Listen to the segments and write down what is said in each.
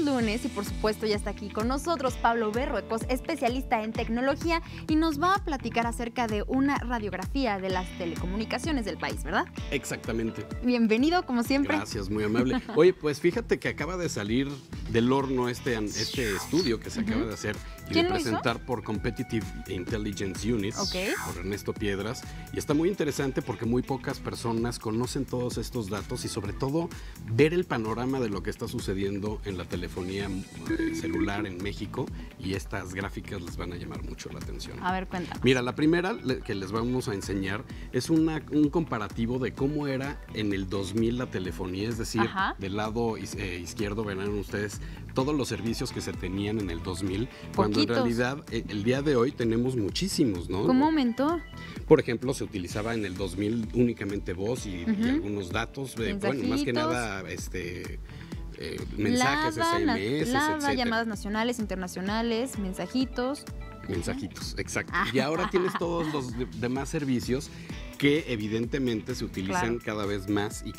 lunes y por supuesto ya está aquí con nosotros Pablo Berruecos, especialista en tecnología, y nos va a platicar acerca de una radiografía de las telecomunicaciones del país, ¿verdad? Exactamente. Bienvenido, como siempre. Gracias, muy amable. Oye, pues fíjate que acaba de salir del horno este estudio que se acaba de hacer y de presentar por Competitive Intelligence Units, por Ernesto Piedras, y está muy interesante porque muy pocas personas conocen todos estos datos y sobre todo ver el panorama de lo que está sucediendo en la telefonía celular en México, y estas gráficas les van a llamar mucho la atención. A ver, cuéntame. Mira, la primera que les vamos a enseñar es un comparativo de cómo era en el 2000 la telefonía, es decir, del lado izquierdo verán ustedes todos los servicios que se tenían en el 2000, cuando en realidad el día de hoy tenemos muchísimos, ¿no? ¿Cómo aumentó? Por ejemplo, se utilizaba en el 2000 únicamente voz y algunos datos, bueno, más que nada mensajes, SMS, etcétera. Llamadas nacionales, internacionales, mensajitos. Mensajitos, exacto. Y ahora tienes todos los demás servicios que evidentemente se utilizan cada vez más y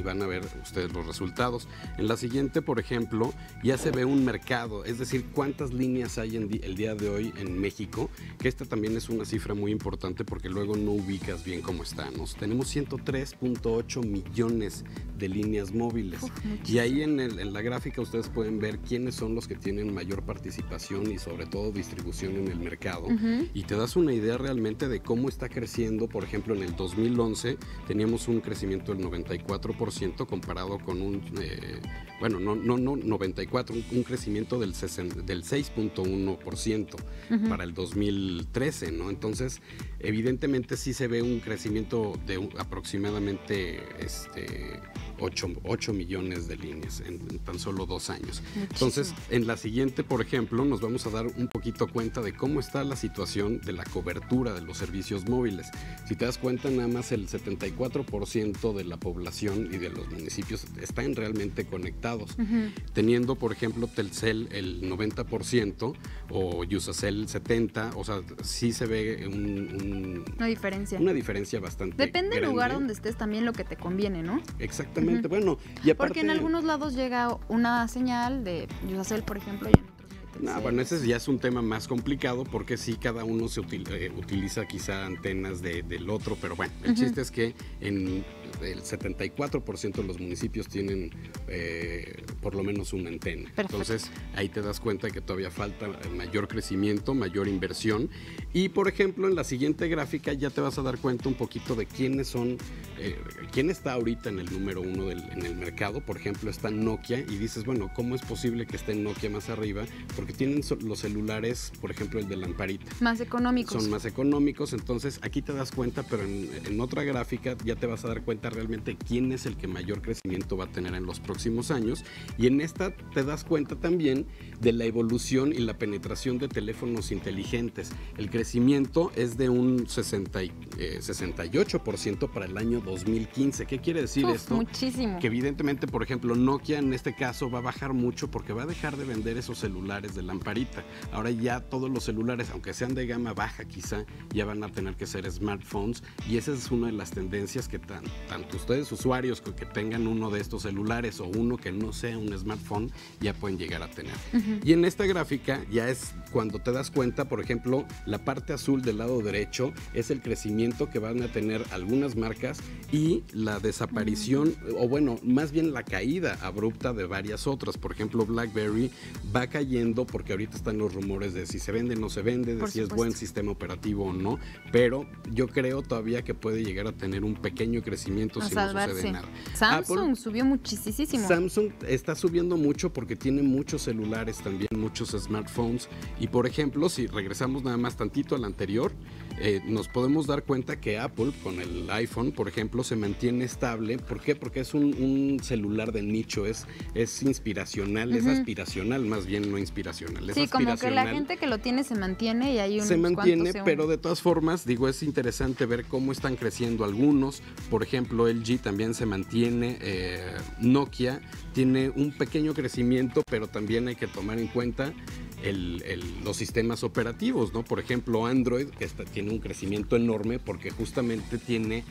van a ver ustedes los resultados. En la siguiente, por ejemplo, ya se ve un mercado, es decir, cuántas líneas hay el día de hoy en México, que esta también es una cifra muy importante porque luego no ubicas bien cómo estamos. Tenemos 103.8 millones de líneas móviles. Y ahí en la gráfica ustedes pueden ver quiénes son los que tienen mayor participación y sobre todo distribución en el mercado. Y te das una idea realmente de cómo está creciendo. Por ejemplo, en el 2011 teníamos un crecimiento del 94% comparado con un 94, un crecimiento del 6.1% para el 2013, ¿no? Entonces, evidentemente sí se ve un crecimiento de aproximadamente 8 millones de líneas en tan solo 2 años. Muchísimo. Entonces, en la siguiente, por ejemplo, nos vamos a dar un poquito cuenta de cómo está la situación de la cobertura de los servicios móviles. Si te das cuenta, nada más el 74% de la población y de los municipios están realmente conectados, teniendo, por ejemplo, Telcel el 90% o Yusacel el 70%, o sea, sí se ve una diferencia bastante Depende grande. del lugar donde estés también lo que te conviene, ¿no? Exactamente, bueno, y aparte, porque en algunos lados llega una señal de Yusacel, por ejemplo, y en otros no, bueno, ese ya es un tema más complicado porque sí, cada uno se utiliza quizá antenas del otro, pero bueno, el chiste es que en el 74% de los municipios tienen por lo menos una antena. Perfecto. Entonces, ahí te das cuenta que todavía falta mayor crecimiento, mayor inversión. Y, por ejemplo, en la siguiente gráfica ya te vas a dar cuenta un poquito de quiénes son, quién está ahorita en el número 1 en el mercado. Por ejemplo, está Nokia y dices, bueno, ¿cómo es posible que esté Nokia más arriba? Porque tienen los celulares, por ejemplo, el de lamparita. Más económicos. Son más económicos, entonces aquí te das cuenta, pero en otra gráfica ya te vas a dar cuenta realmente quién es el que mayor crecimiento va a tener en los próximos años, y en esta te das cuenta también de la evolución y la penetración de teléfonos inteligentes. El crecimiento es de un 68% para el año 2015. ¿Qué quiere decir esto? Muchísimo. Que evidentemente, por ejemplo, Nokia en este caso va a bajar mucho porque va a dejar de vender esos celulares de lamparita. Ahora ya todos los celulares, aunque sean de gama baja quizá, ya van a tener que ser smartphones, y esa es una de las tendencias que tanto ustedes usuarios que tengan uno de estos celulares o uno que no sea un smartphone ya pueden llegar a tener. Y en esta gráfica ya es cuando te das cuenta, por ejemplo, la parte azul del lado derecho es el crecimiento que van a tener algunas marcas y la desaparición, o bueno, más bien la caída abrupta de varias otras. Por ejemplo, BlackBerry va cayendo porque ahorita están los rumores de si se vende o no se vende, de si es buen sistema operativo o no, pero yo creo todavía que puede llegar a tener un pequeño crecimiento si no sucede nada. Samsung subió muchísimo. Samsung está subiendo mucho porque tiene muchos celulares también, muchos smartphones, y por ejemplo, si regresamos nada más tantito al anterior, nos podemos dar cuenta que Apple con el iPhone, por ejemplo, se mantiene estable. ¿Por qué? Porque es un celular de nicho, es inspiracional, es aspiracional, más bien no inspiracional. Sí, como que la gente que lo tiene se mantiene y hay unos se mantiene, pero de todas formas, digo, es interesante ver cómo están creciendo algunos. Por ejemplo, LG también se mantiene, Nokia tiene un pequeño crecimiento, pero también hay que tomar en cuenta los sistemas operativos, ¿no? Por ejemplo, Android tiene un crecimiento enorme porque justamente tiene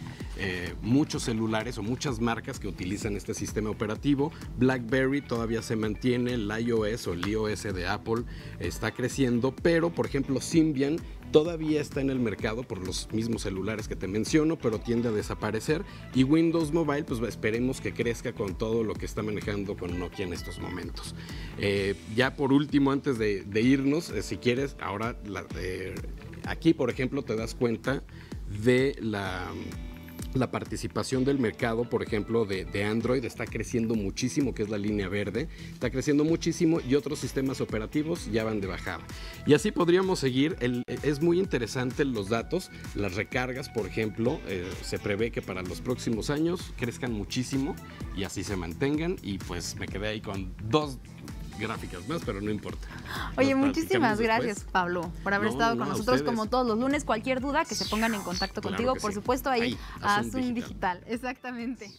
muchos celulares o muchas marcas que utilizan este sistema operativo. BlackBerry todavía se mantiene, el iOS o el iOS de Apple está creciendo, pero por ejemplo Symbian todavía está en el mercado por los mismos celulares que te menciono, pero tiende a desaparecer. Y Windows Mobile, pues esperemos que crezca con todo lo que está manejando con Nokia en estos momentos. Ya por último, antes de irnos, si quieres, ahora aquí, por ejemplo, te das cuenta de la participación del mercado, por ejemplo, de Android está creciendo muchísimo, que es la línea verde, está creciendo muchísimo y otros sistemas operativos ya van de bajada. Y así podríamos seguir. Es muy interesante los datos, las recargas, por ejemplo, se prevé que para los próximos años crezcan muchísimo y así se mantengan, y pues me quedé ahí con 2 gráficas más, pero no importa. Oye, muchísimas gracias, Pablo, por haber estado con nosotros ustedes. como todos los lunes. Cualquier duda, que se pongan en contacto contigo, por sí. supuesto, ahí a Zoom Zoom Digital. Exactamente.